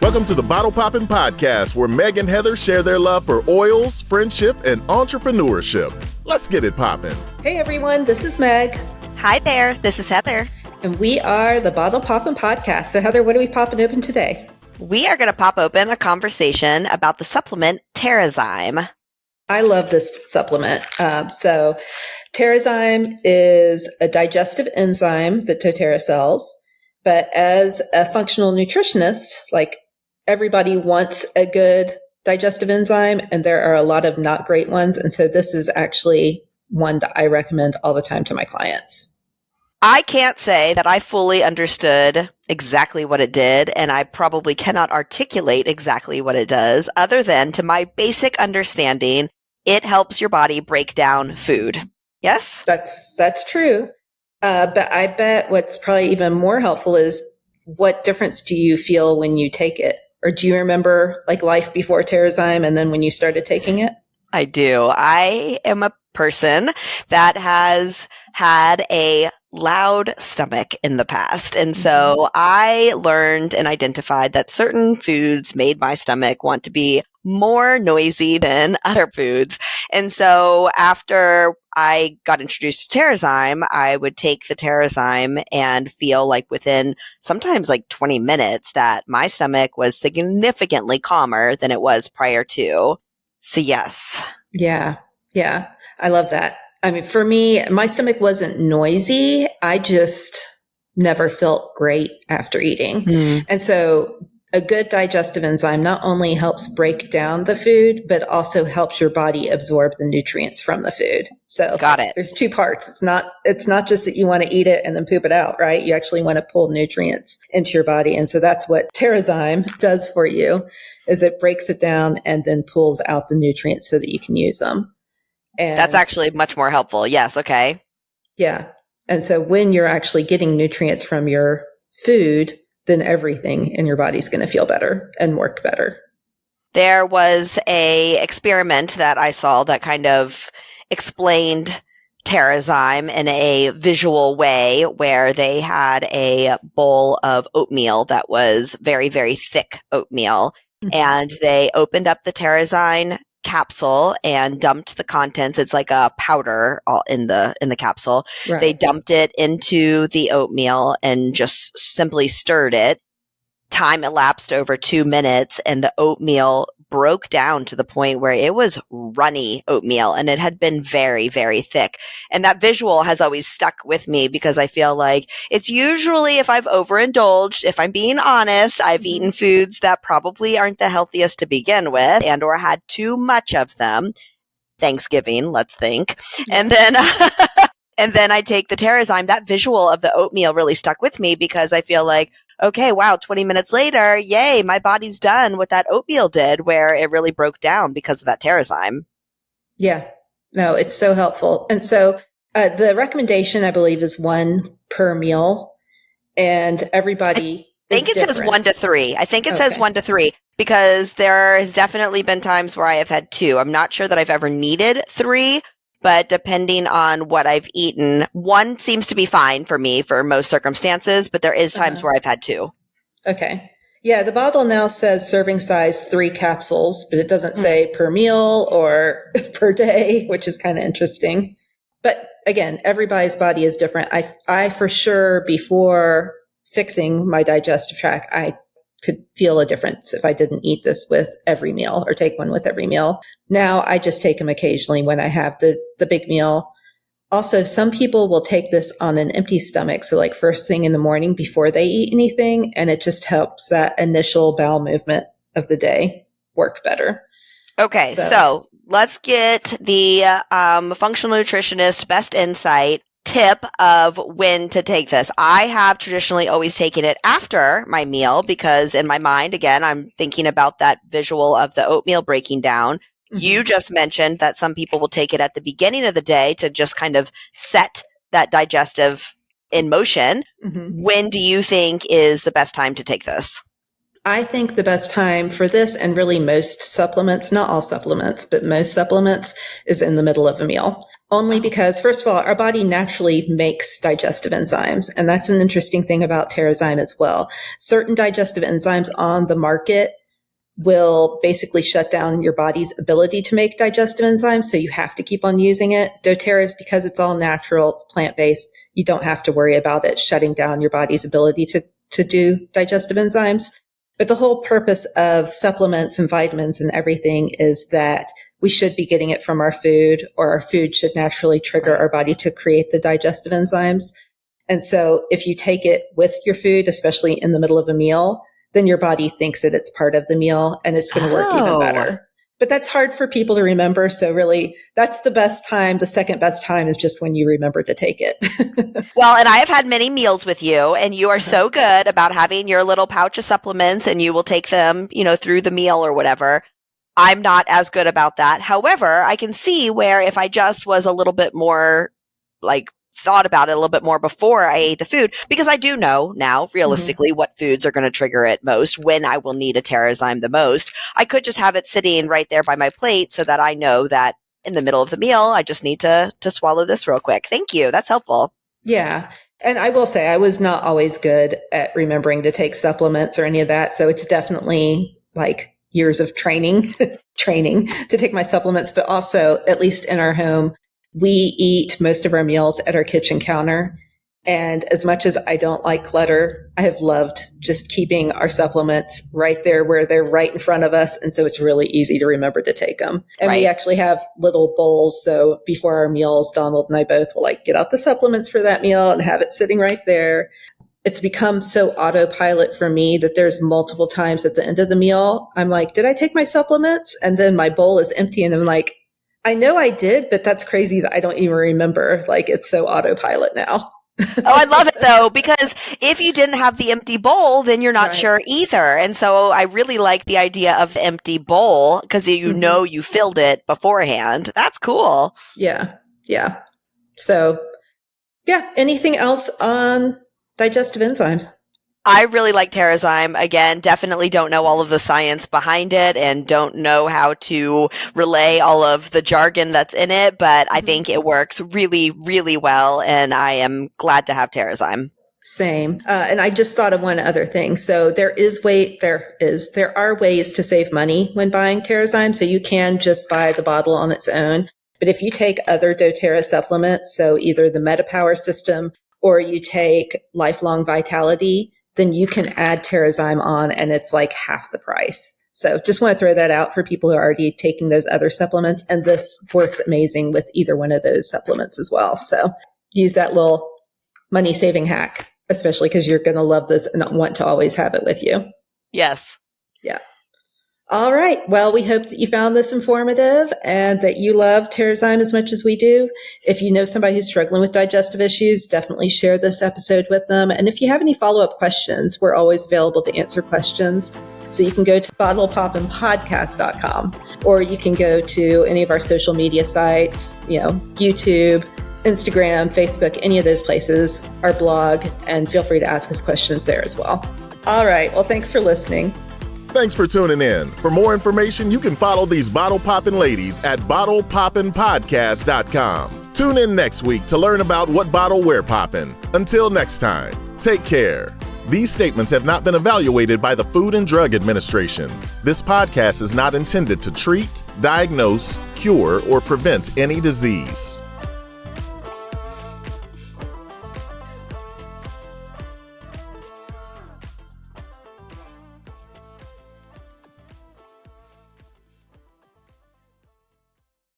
Welcome to the Bottle Poppin' Podcast, where Meg and Heather share their love for oils, friendship, and entrepreneurship. Let's get it poppin'. Hey everyone, this is Meg. Hi there, this is Heather. And we are the Bottle Poppin' Podcast. So Heather, what are we popping open today? We are going to pop open a conversation about the supplement Terrazyme. I love this supplement. So Terrazyme is a digestive enzyme that doTERRA sells. But as a functional nutritionist, like everybody wants a good digestive enzyme, and there are a lot of not great ones. And so this is actually one that I recommend all the time to my clients. I can't say that I fully understood exactly what it did, and I probably cannot articulate exactly what it does, other than to my basic understanding, it helps your body break down food. Yes? That's true. But I bet what's probably even more helpful is, what difference do you feel when you take it? Or do you remember like life before Terrazyme and then when you started taking it? I do. I am a person that has had a loud stomach in the past. And so I learned and identified that certain foods made my stomach want to be more noisy than other foods. And so after I got introduced to Terrazyme, I would take the Terrazyme and feel like within sometimes like 20 minutes that my stomach was significantly calmer than it was prior to. So yes. Yeah. I love that. I mean, for me, my stomach wasn't noisy. I just never felt great after eating. And so a good digestive enzyme not only helps break down the food, but also helps your body absorb the nutrients from the food. So got it. There's two parts. It's not just that you want to eat it and then poop it out, right? You actually want to pull nutrients into your body. And so that's what Terrazyme does for you, is it breaks it down and then pulls out the nutrients so that you can use them. And that's actually much more helpful. Yes. Okay. Yeah. And so when you're actually getting nutrients from your food, then everything in your body's going to feel better and work better. There was a experiment that I saw that kind of explained Terrazyme in a visual way, where they had a bowl of oatmeal that was very, very thick oatmeal. And they opened up the Terrazyme capsule and dumped the contents. It's like a powder in the capsule. Right. They dumped it into the oatmeal and just simply stirred it. Time elapsed over 2 minutes, and the oatmeal broke down to the point where it was runny oatmeal, and it had been very, very thick. And that visual has always stuck with me, because I feel like it's usually, if I've overindulged, if I'm being honest, I've eaten foods that probably aren't the healthiest to begin with, and or had too much of them. Thanksgiving, let's think. And then and then I take the Terrazyme. That visual of the oatmeal really stuck with me, because I feel like, okay, wow, 20 minutes later, yay, my body's done what that oatmeal did, where it really broke down because of that Terrazyme. Yeah, no, it's so helpful. And so the recommendation, I believe, is 1 per meal, and everybody I think it says 1 to 3. I think it says 1 to 3, because there has definitely been times where I have had 2. I'm not sure that I've ever needed 3. But depending on what I've eaten, 1 seems to be fine for me for most circumstances, but there is times where I've had 2. Okay. Yeah, the bottle now says serving size 3 capsules, but it doesn't say per meal or per day, which is kind of interesting. But again, everybody's body is different. I for sure, before fixing my digestive tract, I could feel a difference if I didn't eat this with every meal or take one with every meal. Now I just take them occasionally when I have the big meal. Also, some people will take this on an empty stomach. So like first thing in the morning before they eat anything, and it just helps that initial bowel movement of the day work better. Okay. So let's get the functional nutritionist best insight tip of when to take this. I have traditionally always taken it after my meal, because in my mind, again, I'm thinking about that visual of the oatmeal breaking down. You just mentioned that some people will take it at the beginning of the day to just kind of set that digestive in motion. When do you think is the best time to take this? I think the best time for this, and really most supplements, not all supplements, but most supplements, is in the middle of a meal. Only because, first of all, our body naturally makes digestive enzymes. And that's an interesting thing about Terrazyme as well. Certain digestive enzymes on the market will basically shut down your body's ability to make digestive enzymes. So you have to keep on using it. doTERRA's, because it's all natural, it's plant-based, you don't have to worry about it shutting down your body's ability to do digestive enzymes. But the whole purpose of supplements and vitamins and everything is that we should be getting it from our food, or our food should naturally trigger our body to create the digestive enzymes. And so if you take it with your food, especially in the middle of a meal, then your body thinks that it's part of the meal and it's going to work even better. But that's hard for people to remember. So really, that's the best time. The second best time is just when you remember to take it. Well, and I have had many meals with you, and you are so good about having your little pouch of supplements, and you will take them, through the meal or whatever. I'm not as good about that. However, I can see where if I just was a little bit more thought about it a little bit more before I ate the food, because I do know now realistically what foods are going to trigger it most, when I will need a Terrazyme the most. I could just have it sitting right there by my plate so that I know that in the middle of the meal, I just need to swallow this real quick. Thank you. That's helpful. Yeah. And I will say I was not always good at remembering to take supplements or any of that. So it's definitely years of training to take my supplements, but also, at least in our home, we eat most of our meals at our kitchen counter. And as much as I don't like clutter, I have loved just keeping our supplements right there where they're right in front of us. And so it's really easy to remember to take them. And we actually have little bowls. So before our meals, Donald and I both will get out the supplements for that meal and have it sitting right there. It's become so autopilot for me that there's multiple times at the end of the meal, I'm like, did I take my supplements? And then my bowl is empty and I'm like, I know I did, but that's crazy that I don't even remember. It's so autopilot now. Oh, I love it though, because if you didn't have the empty bowl, then you're not sure either. And so I really like the idea of the empty bowl, because know you filled it beforehand. That's cool. Yeah. Yeah. So yeah. Anything else on digestive enzymes? I really like Terrazyme. Again, definitely don't know all of the science behind it and don't know how to relay all of the jargon that's in it, but I think it works really, really well, and I am glad to have Terrazyme. Same. And I just thought of one other thing. So there are ways to save money when buying Terrazyme. So you can just buy the bottle on its own. But if you take other doTERRA supplements, so either the MetaPower system or you take Lifelong Vitality, then you can add Terrazyme on and it's half the price. So just want to throw that out for people who are already taking those other supplements. And this works amazing with either one of those supplements as well. So use that little money saving hack, especially because you're going to love this and want to always have it with you. Yes. Yeah. All right. Well, we hope that you found this informative and that you love Terrazyme as much as we do. If you know somebody who's struggling with digestive issues, definitely share this episode with them. And if you have any follow-up questions, we're always available to answer questions. So you can go to bottlepoppinpodcast.com, or you can go to any of our social media sites, YouTube, Instagram, Facebook, any of those places, our blog, and feel free to ask us questions there as well. All right. Well, thanks for listening. Thanks for tuning in. For more information, you can follow these bottle poppin' ladies at bottlepoppinpodcast.com. Tune in next week to learn about what bottle we're poppin'. Until next time, take care. These statements have not been evaluated by the Food and Drug Administration. This podcast is not intended to treat, diagnose, cure, or prevent any disease.